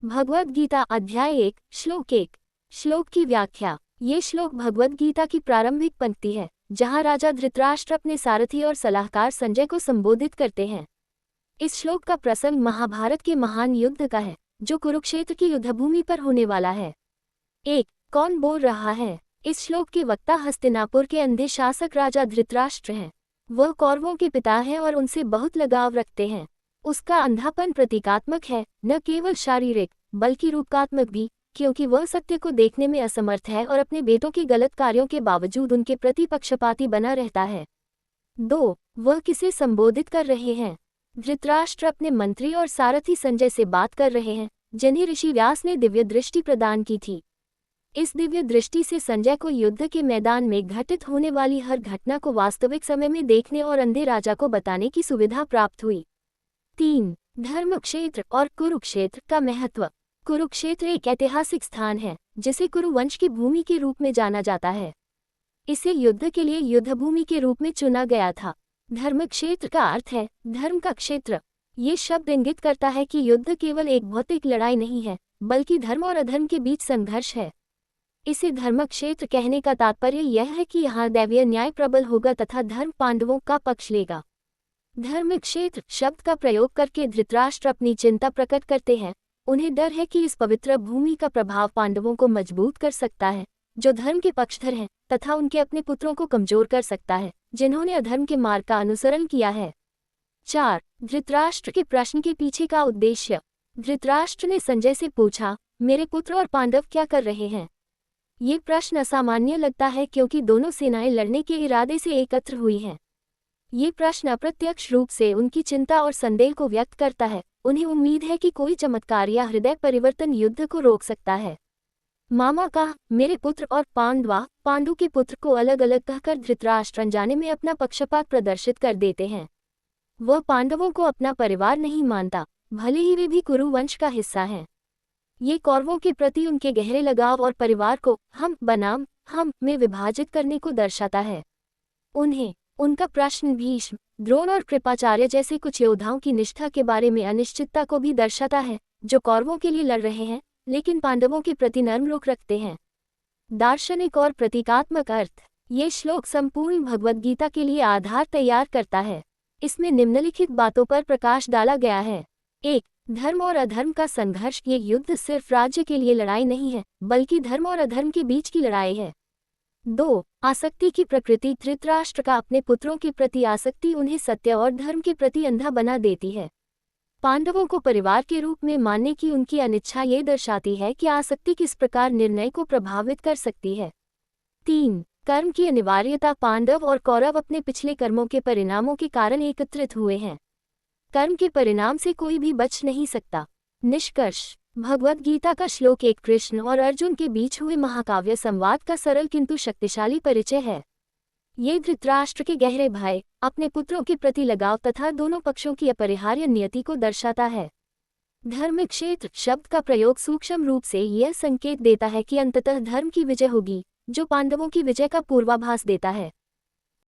भगवद गीता अध्याय 1 श्लोक 1। श्लोक की व्याख्या। ये श्लोक भगवद गीता की प्रारंभिक पंक्ति है, जहाँ राजा धृतराष्ट्र अपने सारथी और सलाहकार संजय को संबोधित करते हैं। इस श्लोक का प्रसंग महाभारत के महान युद्ध का है, जो कुरुक्षेत्र की युद्धभूमि पर होने वाला है। 1। कौन बोल रहा है? इस श्लोक के वक्ता हस्तिनापुर के अंधे शासक राजा धृतराष्ट्र हैं। वह कौरवों के पिता हैं और उनसे बहुत लगाव रखते हैं। उसका अंधापन प्रतीकात्मक है, न केवल शारीरिक बल्कि रूपकात्मक भी, क्योंकि वह सत्य को देखने में असमर्थ है और अपने बेटों के गलत कार्यों के बावजूद उनके प्रति पक्षपाती बना रहता है। 2। वह किसे संबोधित कर रहे हैं? धृतराष्ट्र अपने मंत्री और सारथी संजय से बात कर रहे हैं, जिन्हें ऋषि व्यास ने दिव्य दृष्टि प्रदान की थी। इस दिव्य दृष्टि से संजय को युद्ध के मैदान में घटित होने वाली हर घटना को वास्तविक समय में देखने और अंधे राजा को बताने की सुविधा प्राप्त हुई। 3। धर्मक्षेत्र और कुरुक्षेत्र का महत्व। कुरुक्षेत्र एक ऐतिहासिक स्थान है, जिसे कुरुवंश की भूमि के रूप में जाना जाता है। इसे युद्ध के लिए युद्धभूमि के रूप में चुना गया था। धर्मक्षेत्र का अर्थ है धर्म का क्षेत्र। ये शब्द इंगित करता है कि युद्ध केवल एक भौतिक लड़ाई नहीं है, बल्कि धर्म और अधर्म के बीच संघर्ष है। इसे धर्मक्षेत्र कहने का तात्पर्य यह है कि यहाँ दैवीय न्याय प्रबल होगा तथा धर्म पांडवों का पक्ष लेगा। धर्मक्षेत्र शब्द का प्रयोग करके धृतराष्ट्र अपनी चिंता प्रकट करते हैं। उन्हें डर है कि इस पवित्र भूमि का प्रभाव पांडवों को मजबूत कर सकता है, जो धर्म के पक्षधर हैं, तथा उनके अपने पुत्रों को कमजोर कर सकता है, जिन्होंने अधर्म के मार्ग का अनुसरण किया है। 4। धृतराष्ट्र के प्रश्न के पीछे का उद्देश्य। धृतराष्ट्र ने संजय से पूछा, मेरे पुत्र और पांडव क्या कर रहे हैं? ये प्रश्न असामान्य लगता है क्योंकि दोनों सेनाएं लड़ने के इरादे से एकत्र हुई हैं। ये प्रश्न अप्रत्यक्ष रूप से उनकी चिंता और संदेह को व्यक्त करता है। उन्हें उम्मीद है कि कोई चमत्कार या हृदय परिवर्तन युद्ध को रोक सकता है। मामा का मेरे पुत्र और पांडु के पुत्र को अलग अलग कहकर धृतराष्ट्र अनजाने में अपना पक्षपात प्रदर्शित कर देते हैं। वह पांडवों को अपना परिवार नहीं मानता, भले ही वे भी कुरुवंश का हिस्सा हैं। ये कौरवों के प्रति उनके गहरे लगाव और परिवार को हम बनाम हम में विभाजित करने को दर्शाता है। उनका प्रश्न भीष्म, द्रोण और कृपाचार्य जैसे कुछ योद्धाओं की निष्ठा के बारे में अनिश्चितता को भी दर्शाता है, जो कौरवों के लिए लड़ रहे हैं लेकिन पांडवों के प्रति नर्म रुख रखते हैं। दार्शनिक और प्रतीकात्मक अर्थ। ये श्लोक संपूर्ण भगवद गीता के लिए आधार तैयार करता है। इसमें निम्नलिखित बातों पर प्रकाश डाला गया है। 1. धर्म और अधर्म का संघर्ष। ये युद्ध सिर्फ राज्य के लिए लड़ाई नहीं है, बल्कि धर्म और अधर्म के बीच की लड़ाई है। 2. आसक्ति की प्रकृति। धृतराष्ट्र का अपने पुत्रों के प्रति आसक्ति उन्हें सत्य और धर्म के प्रति अंधा बना देती है। पांडवों को परिवार के रूप में मानने की उनकी अनिच्छा ये दर्शाती है कि आसक्ति किस प्रकार निर्णय को प्रभावित कर सकती है। 3. कर्म की अनिवार्यता। पांडव और कौरव अपने पिछले कर्मों के परिणामों के कारण एकत्रित हुए हैं। कर्म के परिणाम से कोई भी बच नहीं सकता। निष्कर्ष। भगवद गीता का श्लोक एक कृष्ण और अर्जुन के बीच हुए महाकाव्य संवाद का सरल किंतु शक्तिशाली परिचय है। ये धृतराष्ट्र के गहरे भय, अपने पुत्रों के प्रति लगाव तथा दोनों पक्षों की अपरिहार्य नियति को दर्शाता है। धर्मक्षेत्र शब्द का प्रयोग सूक्ष्म रूप से यह संकेत देता है कि अंततः धर्म की विजय होगी, जो पांडवों की विजय का पूर्वाभास देता है।